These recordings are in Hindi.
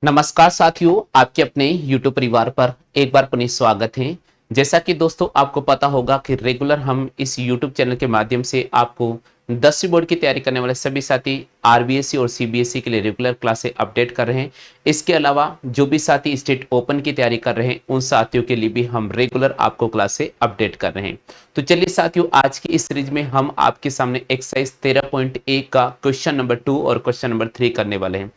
नमस्कार साथियों, आपके अपने YouTube परिवार पर एक बार पुनः स्वागत है। जैसा कि दोस्तों आपको पता होगा कि रेगुलर हम इस YouTube चैनल के माध्यम से आपको 10वीं बोर्ड की तैयारी करने वाले सभी साथी आरबीएसई और सीबीएसई के लिए रेगुलर क्लासें अपडेट कर रहे हैं। इसके अलावा जो भी साथी स्टेट ओपन की तैयारी कर रहे हैं उन साथियों के लिए भी हम रेगुलर आपको क्लासें अपडेट कर रहे हैं। तो चलिए साथियों, आज की इस सीरीज में हम आपके सामने एक्सरसाइज 13.1 का क्वेश्चन नंबर 2 और क्वेश्चन नंबर 3 करने वाले हैं।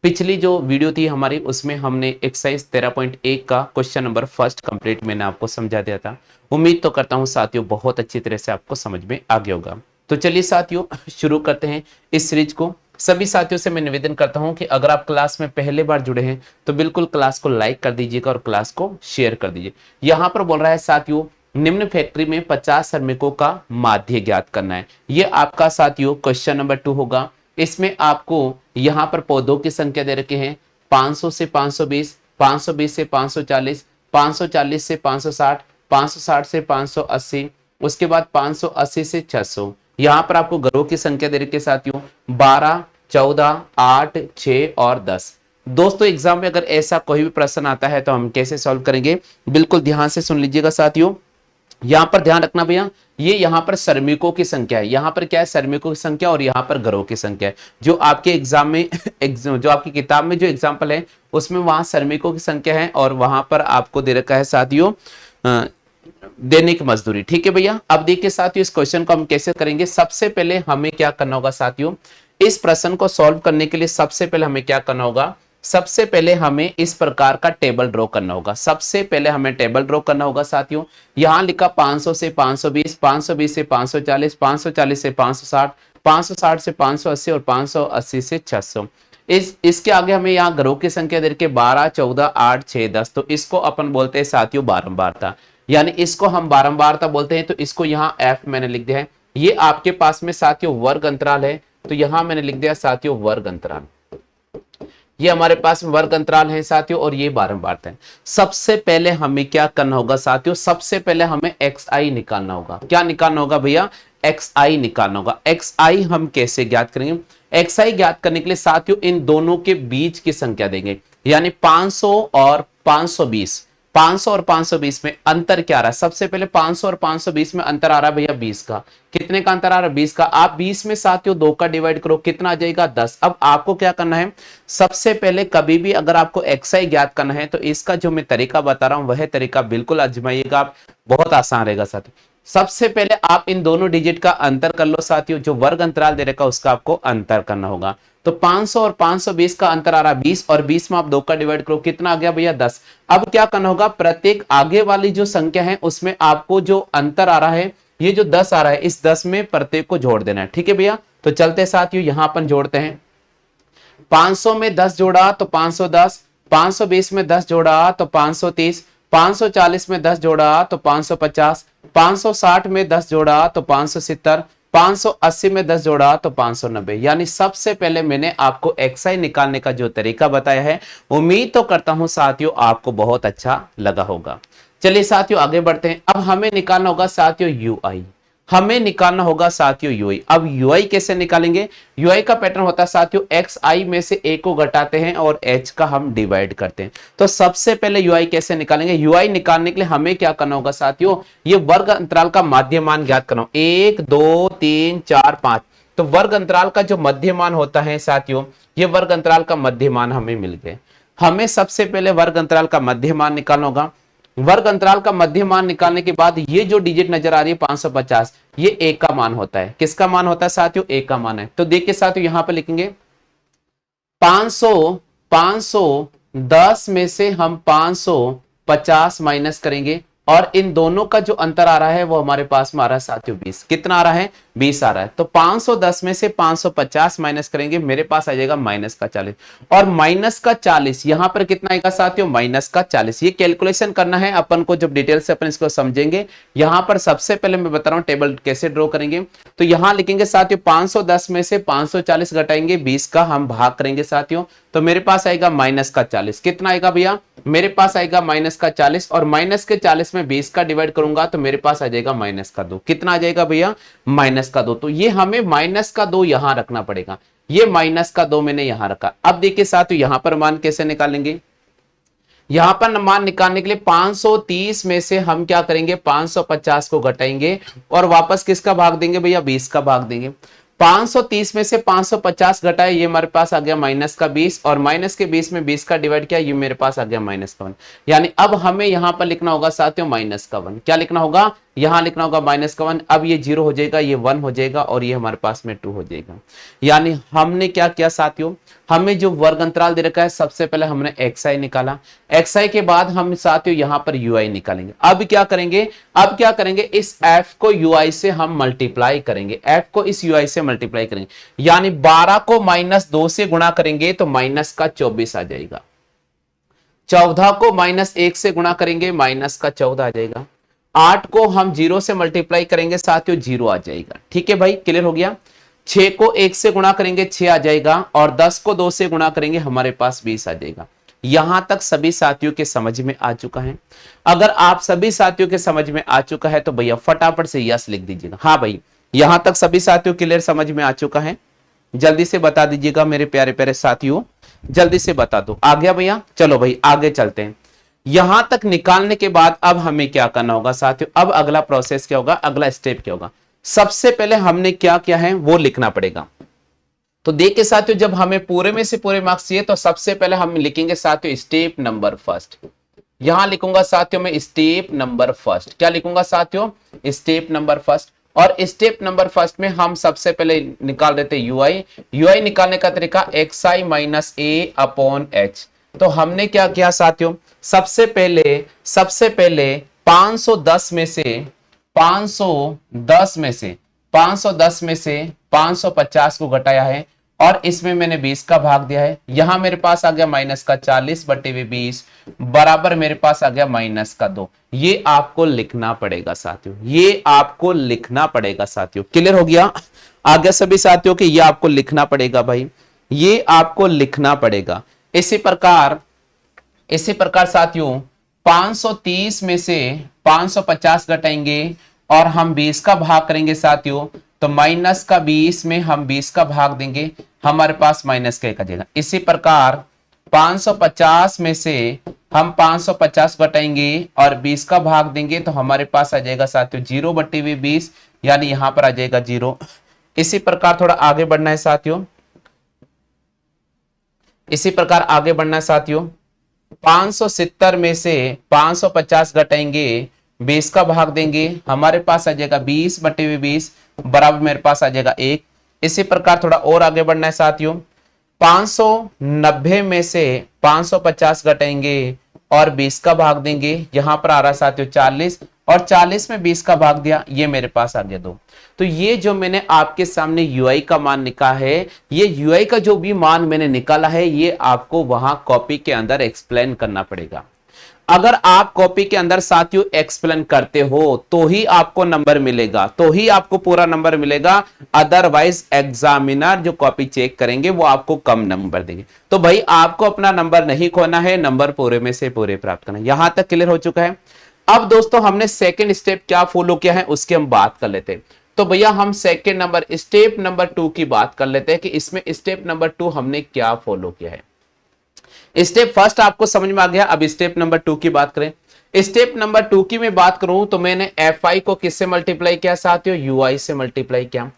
पिछली जो वीडियो थी हमारी उसमें हमने एक्सरसाइज 13.1 का क्वेश्चन नंबर फर्स्ट कंप्लीट मैंने आपको समझा दिया था। उम्मीद तो करता हूं साथियों बहुत अच्छी तरह से आपको समझ में आ गया होगा। तो चलिए साथियों शुरू करते हैं इस सीरीज को। सभी साथियों से मैं निवेदन करता हूं कि अगर आप क्लास में पहले बार जुड़े हैं तो बिल्कुल क्लास को लाइक कर दीजिएगा और क्लास को शेयर कर दीजिए। यहां पर बोल रहा है साथियों, निम्न फैक्ट्री में 50 श्रमिकों का माध्य ज्ञात करना है। ये आपका साथियों क्वेश्चन नंबर 2 होगा। इसमें आपको यहां पर पौधों की संख्या दे रखे हैं 500 से 520, 520 से 540, 540 से 560, 560 से 580, उसके बाद 580 से 600। यहां पर आपको घरों की संख्या दे रखी है साथियों 12, 14, 8, 6 और 10। दोस्तों एग्जाम में अगर ऐसा कोई भी प्रश्न आता है तो हम कैसे सॉल्व करेंगे, बिल्कुल ध्यान से सुन लीजिएगा साथियों। यहां पर ध्यान रखना भैया, ये यहां पर श्रमिकों की संख्या है। यहां पर क्या है, श्रमिकों की संख्या और यहां पर घरों की संख्या है। जो आपके एग्जाम में जो आपकी किताब में जो एग्जाम्पल है उसमें वहां श्रमिकों की संख्या है और वहां पर आपको दे रखा है साथियों दैनिक मजदूरी। ठीक है भैया। अब देखिए साथियों, इस क्वेश्चन को हम कैसे करेंगे। सबसे पहले हमें क्या करना होगा साथियों, इस प्रश्न को सॉल्व करने के लिए सबसे पहले हमें क्या करना होगा, सबसे पहले हमें इस प्रकार का टेबल ड्रॉ करना होगा। सबसे पहले हमें टेबल ड्रॉ करना होगा साथियों। यहां लिखा 500 से 520, 520 से 540, 540 से 560, 560 से 580 और 580 से 600। इसके आगे हमें यहाँ घरों की संख्या दे रखी है 12, 14, 8, 6, 10। तो इसको अपन बोलते हैं साथियों बारंबारता, यानी इसको हम बारंबारता बोलते हैं। तो इसको यहाँ एफ मैंने लिख दिया है। ये आपके पास में साथियों वर्ग अंतराल है, तो यहां मैंने लिख दिया साथियों वर्ग अंतराल। ये हमारे पास वर्ग अंतराल है साथियों और ये बारंबारता है। सबसे पहले हमें क्या करना होगा साथियों, सबसे पहले हमें एक्स आई निकालना होगा। क्या निकालना होगा भैया, एक्स आई निकालना होगा। एक्स आई हम कैसे ज्ञात करेंगे, एक्स आई ज्ञात करने के लिए साथियों इन दोनों के बीच की संख्या देंगे, यानी 500 और 520। 500 और 520 में अंतर क्या आ रहा है, सबसे पहले 500 और 520 में अंतर आ रहा है भैया 20 का। कितने का अंतर आ रहा है, 20 का। आप 20 में साथियों 2 का डिवाइड करो, कितना आ जाएगा 10। अब आपको क्या करना है, सबसे पहले कभी भी अगर आपको एक्सआई ज्ञात करना है तो इसका जो मैं तरीका बता रहा हूं वह तरीका बिल्कुल आजमाइएगा आप, बहुत आसान रहेगा साथियों। सबसे पहले आप इन दोनों डिजिट का अंतर कर लो साथियों, जो वर्ग अंतराल दे रखा उसका आपको अंतर करना होगा। तो 500 और 520 का अंतर आ रहा है 20 और 20 में आप 2 का डिवाइड करो, कितना आ गया भैया 10। अब क्या करना होगा, प्रत्येक आगे वाली जो संख्या है उसमें आपको जो अंतर आ रहा है, ये जो 10 आ रहा है, इस 10 में प्रत्येक को जोड़ देना है। ठीक है भैया। तो चलते साथियों यहां अपन जोड़ते हैं। 500 में 10 जोड़ा तो 510, 520 में 10 जोड़ा तो 530, 540 में 10 जोड़ा तो 550, 560 में 10 जोड़ा तो 570, 580 में 10 जोड़ा तो 590। यानी सबसे पहले मैंने आपको एक्सआई निकालने का जो तरीका बताया है, उम्मीद तो करता हूं साथियों आपको बहुत अच्छा लगा होगा। चलिए साथियों आगे बढ़ते हैं। अब हमें निकालना होगा साथियों यूआई, हमें निकालना होगा साथियों यूआई। अब यूआई कैसे निकालेंगे, यूआई का पैटर्न होता है साथियों एक्स आई में से ए को घटाते हैं और एच का हम डिवाइड करते हैं। तो सबसे पहले यूआई कैसे निकालेंगे, यूआई निकालने के लिए हमें क्या करना होगा साथियों, ये वर्ग अंतराल का माध्य मान ज्ञात करना हो। 1, 2, 3, 4, 5। तो वर्ग अंतराल का जो मध्य मान होता है साथियों, ये वर्ग अंतराल का मध्य मान हमें मिल गए। हमें सबसे पहले वर्ग अंतराल का मध्य मान निकालना होगा। वर्ग अंतराल का मध्य मान निकालने के बाद ये जो डिजिट नजर आ रही है 550, ये ए का मान होता है। किसका मान होता है साथियों, ए का मान है। तो देखिए साथियों यहां पे लिखेंगे 500, 510 में से हम 550 माइनस करेंगे और इन दोनों का जो अंतर आ रहा है वो हमारे पास में आ रहा है साथियों 20। कितना आ रहा है, 20 आ रहा है। तो 510 में से 550 माइनस करेंगे, मेरे पास आ जाएगा माइनस का 40। और माइनस का 40 यहां पर कितना आएगा साथियों, माइनस का 40। ये कैलकुलेशन करना है अपन को, जब डिटेल से अपन इसको समझेंगे। यहां पर सबसे पहले मैं बता रहा हूं टेबल कैसे ड्रॉ करेंगे। तो यहां लिखेंगे साथियों 510 में से 540 घटाएंगे, 20 का हम भाग करेंगे साथियों, तो मेरे पास आएगा माइनस का 40। कितना आएगा भैया, मेरे पास आएगा माइनस का 40 और माइनस के 40 में 20 का डिवाइड करूंगा तो मेरे पास आ जाएगा माइनस का 2। कितना आ जाएगा भैया, माइनस का 2। तो ये हमें माइनस का 2 यहां रखना पड़ेगा। ये माइनस का 2 मैंने यहां रखा। अब देखिए साथियों यहां पर मान कैसे निकालेंगे, यहां पर मान निकालने के लिए 530 में से हम क्या करेंगे 550 को घटाएंगे और वापस किसका भाग देंगे भैया 20 का भाग देंगे। 530 में से 550 घटाए, ये हमारे पास आ गया माइनस का 20 और माइनस के 20 में 20 का डिवाइड किया, ये मेरे पास आ गया माइनस का 1। यानी अब हमें यहां पर लिखना होगा साथियों माइनस का 1। क्या लिखना होगा, यहां लिखना होगा माइनस का 1। अब ये 0 हो जाएगा, ये 1 हो जाएगा और ये हमारे पास में 2 हो जाएगा। यानी हमने क्या किया साथियों, हमें जो वर्ग अंतराल दे रखा है सबसे पहले हमने xi निकाला, xi के बाद हम साथियों यहां पर ui निकालेंगे। अब क्या करेंगे, अब क्या करेंगे, इस f को ui से हम मल्टीप्लाई करेंगे, f को इस ui से मल्टीप्लाई करेंगे। यानी 12 को -2 से गुणा करेंगे तो माइनस का 24 आ जाएगा। 14 को -1 से गुणा करेंगे माइनस का 14 आ जाएगा। 8 को हम 0 से मल्टीप्लाई करेंगे साथियों 0 आ जाएगा। ठीक है भाई, क्लियर हो गया। 6 को 1 से गुणा करेंगे 6 आ जाएगा और 10 को 2 से गुणा करेंगे हमारे पास 20 आ जाएगा। यहां तक सभी साथियों के समझ में आ चुका है। अगर आप सभी साथियों के समझ में आ चुका है तो भैया फटाफट से यस लिख दीजिएगा। हाँ भाई, यहां तक सभी साथियों क्लियर समझ में आ चुका है, जल्दी से बता दीजिएगा मेरे प्यारे प्यारे साथियों, जल्दी से बता दो। आ गया भैया, चलो भाई आगे चलते हैं। यहां तक निकालने के बाद अब हमें क्या करना होगा साथियों, अब अगला प्रोसेस क्या होगा, अगला स्टेप क्या होगा। सबसे पहले हमने क्या किया है वो लिखना पड़ेगा। तो देखिए साथियों, जब हमें पूरे में से पूरे मार्क्स चाहिए तो सबसे पहले हम लिखेंगे साथियों स्टेप नंबर फर्स्ट। यहां लिखूंगा साथियों में स्टेप नंबर फर्स्ट। क्या लिखूंगा साथियों, स्टेप नंबर फर्स्ट। और स्टेप नंबर फर्स्ट में हम सबसे पहले निकाल देते यूआई। यूआई निकालने का तरीका xi माइनस ए अपॉन एच। तो हमने क्या किया साथियों, सबसे पहले 510 में से 510 में से 510 में से 550 को घटाया है और इसमें मैंने 20 का भाग दिया है। यहां मेरे पास आ गया माइनस का 40 बटे 20 बराबर मेरे पास आ गया माइनस का 2। ये आपको लिखना पड़ेगा साथियों, ये आपको लिखना पड़ेगा साथियों। क्लियर हो गया, आ गया सभी साथियों कि ये आपको लिखना पड़ेगा भाई, ये आपको लिखना पड़ेगा। इसी प्रकार साथियों 530 में से 550 घटाएंगे और हम 20 का भाग करेंगे साथियों, तो माइनस का 20 में हम 20 का भाग देंगे, हमारे पास माइनस का 1 आ जाएगा। इसी प्रकार 550 में से हम 550 घटाएंगे और 20 का भाग देंगे तो हमारे पास आ जाएगा साथियों 0 बटे 20, यानी यहां पर आ जाएगा 0। इसी प्रकार थोड़ा आगे बढ़ना है साथियों, इसी प्रकार आगे बढ़ना है साथियों। 570 में से 550 घटाएंगे 20 का भाग देंगे, हमारे पास आ जाएगा 20 बटे 20 बराबर मेरे पास आ जाएगा 1। इसी प्रकार थोड़ा और आगे बढ़ना है साथियों। 590 में से 550 घटाएंगे और 20 का भाग देंगे, यहां पर आ रहा है साथियों 40 और 40 में 20 का भाग दिया, ये मेरे पास आ गया 2। तो ये जो मैंने आपके सामने ui का मान निकाला है, ये ui का जो भी मान मैंने निकाला है ये आपको वहां कॉपी के अंदर एक्सप्लेन करना पड़ेगा। अगर आप कॉपी के अंदर साथियों एक्सप्लेन करते हो तो ही आपको नंबर मिलेगा, तो ही आपको पूरा नंबर मिलेगा। अदरवाइज एग्जामिनर जो कॉपी चेक करेंगे वो आपको कम नंबर देंगे। तो भाई आपको अपना नंबर नहीं खोना है, नंबर पूरे में से पूरे प्राप्त करना है। यहां तक क्लियर हो चुका है। अब दोस्तों हमने सेकेंड स्टेप क्या फॉलो किया है उसकी हम बात कर लेते हैं। तो भैया हम सेकेंड नंबर स्टेप नंबर 2 की बात कर लेते हैं कि इसमें स्टेप नंबर 2 हमने क्या फॉलो किया है। स्टेप फर्स्ट आपको समझ में आ गया, अब स्टेप नंबर 2 की बात करें। स्टेप नंबर 2 की मैं बात करूं तो मैंने fi को किससे मल्टीप्लाई किया साथियों, ui से मल्टीप्लाई किया।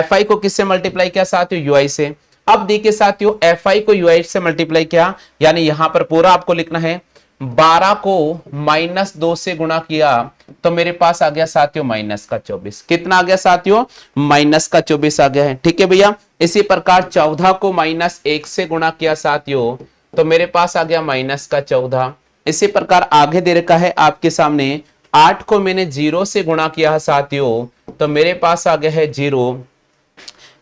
fi को किससे मल्टीप्लाई किया साथियों, ui से। अब देखिए साथियों fi को ui से मल्टीप्लाई किया, यानी यहां पर पूरा आपको लिखना है। 12 को -2 से गुणा किया तो मेरे पास आ गया साथियों माइनस का 24। कितना आ गया साथियों, माइनस का 24 आ गया है। ठीक है भैया। इसी प्रकार 14 को -1 से गुणा किया साथियों तो मेरे पास आ गया माइनस का 14। इसी प्रकार आगे दे रखा है आपके सामने 8 को मैंने 0 से गुणा किया है साथियों तो मेरे पास आ गया है 0।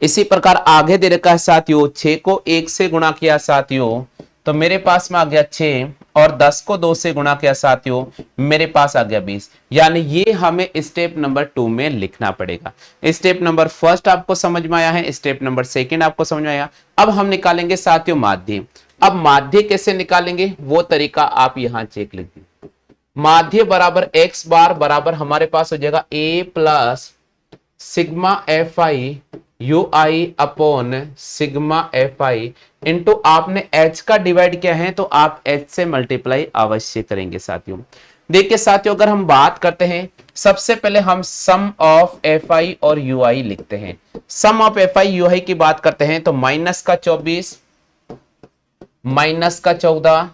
इसी प्रकार आगे दे रखा है साथियों 6 को 1 से गुणा किया साथियों तो मेरे पास में आ गया 6 और 10 को 2 से गुणा किया साथियों मेरे पास आ गया 20। यानी ये हमें स्टेप नंबर 2 में लिखना पड़ेगा। स्टेप नंबर फर्स्ट आपको समझ में आया है, स्टेप नंबर सेकंड आपको समझ में आया। अब हम निकालेंगे साथियों माध्य। अब माध्य कैसे निकालेंगे वो तरीका आप यहां चेक लीजिए। माध्य बराबर x बार बराबर हमारे पास हो जाएगा a plus sigma fi you I upon sigma F I into आपने एच का डिवाइड किया है तो आप एच से मल्टीप्लाई अवश्य करेंगे साथियों। देखिए साथियों, अगर हम बात करते हैं सबसे पहले हम सम ऑफ एफ आई और यू आई लिखते हैं। सम ऑफ एफ आई यू आई की बात करते हैं तो माइनस का 24 माइनस का 14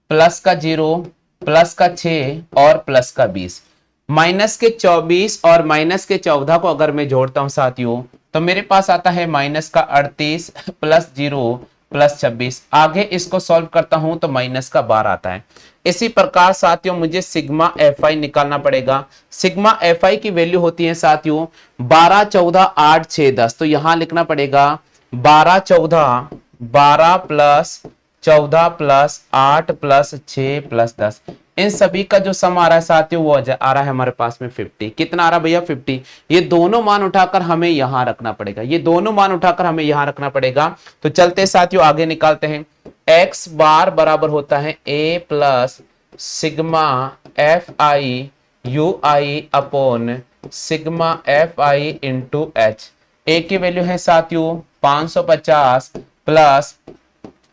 प्लस का 0 प्लस का 6 और प्लस का 20। माइनस के 24 और माइनस के 14 को अगर मैं जोड़ता हूं साथियों तो मेरे पास आता है माइनस का 38 प्लस 0 प्लस 26। आगे इसको सॉल्व करता हूं तो माइनस का 12 आता है। इसी प्रकार साथियों मुझे सिग्मा एफ आई निकालना पड़ेगा। सिग्मा एफ आई की वैल्यू होती है साथियों 12 14 8 6 10। तो यहां लिखना पड़ेगा 12 14 12 प्लस 14 प्लस 8 प्लस 6 प्लस 10। इन सभी का जो सम आ रहा है साथियों वो आ रहा है हमारे पास में 50। कितना आ रहा है भैया 50। ये दोनों मान उठाकर हमें यहां रखना पड़ेगा, ये दोनों मान उठाकर हमें यहां रखना पड़ेगा। तो चलते साथियों आगे निकालते हैं। x बार बराबर होता है a plus sigma F I U I upon sigma F I into H. A की वैल्यू है साथियों 550 प्लस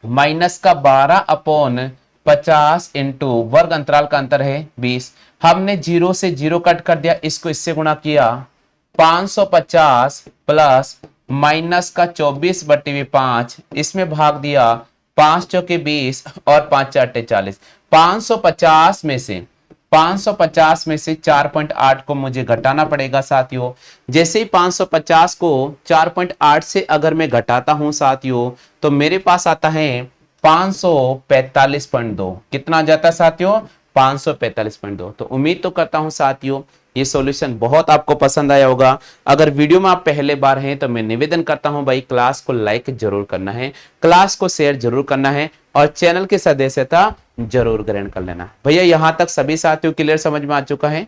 माइनस का 12 अपॉन 50 इंटू वर्ग अंतराल का अंतर है 20। हमने 0 से 0 कट कर दिया, इसको इससे गुणा किया 550 प्लस माइनस का 24 बटे 5 इसमें भाग दिया 5 चौके 20 और 5 चार 40। 550 में से 4.8 को मुझे घटाना पड़ेगा साथियों। जैसे ही 550 को 4.8 से अगर मैं घटाता हूं साथियों तो मेरे पास आता है 545.2। कितना आ जाता है साथियों 545.2। तो उम्मीद तो करता हूं साथियों ये सॉल्यूशन बहुत आपको पसंद आया होगा। अगर वीडियो में आप पहले बार हैं तो मैं निवेदन करता हूं भाई क्लास को लाइक जरूर करना है, क्लास को शेयर जरूर करना है और चैनल की सदस्यता जरूर ग्रहण कर लेना। भैया यहां तक सभी साथियों क्लियर समझ में आ चुका है?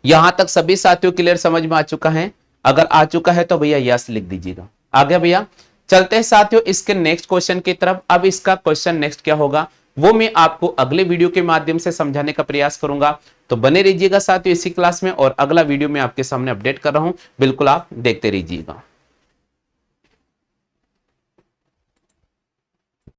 यहां तक सभी साथियों क्लियर समझ में आ चुका है? अगर आ चुका है तो भैया यस लिख दीजिएगा। आ गया भैया? चलते हैं साथियों इसके नेक्स्ट क्वेश्चन की तरफ। अब इसका क्वेश्चन नेक्स्ट क्या होगा वो मैं आपको अगले वीडियो के माध्यम से समझाने का प्रयास करूंगा। तो बने रहिएगा साथियों इसी क्लास में और अगला वीडियो में आपके सामने अपडेट कर रहा हूं, बिल्कुल आप देखते रहिएगा।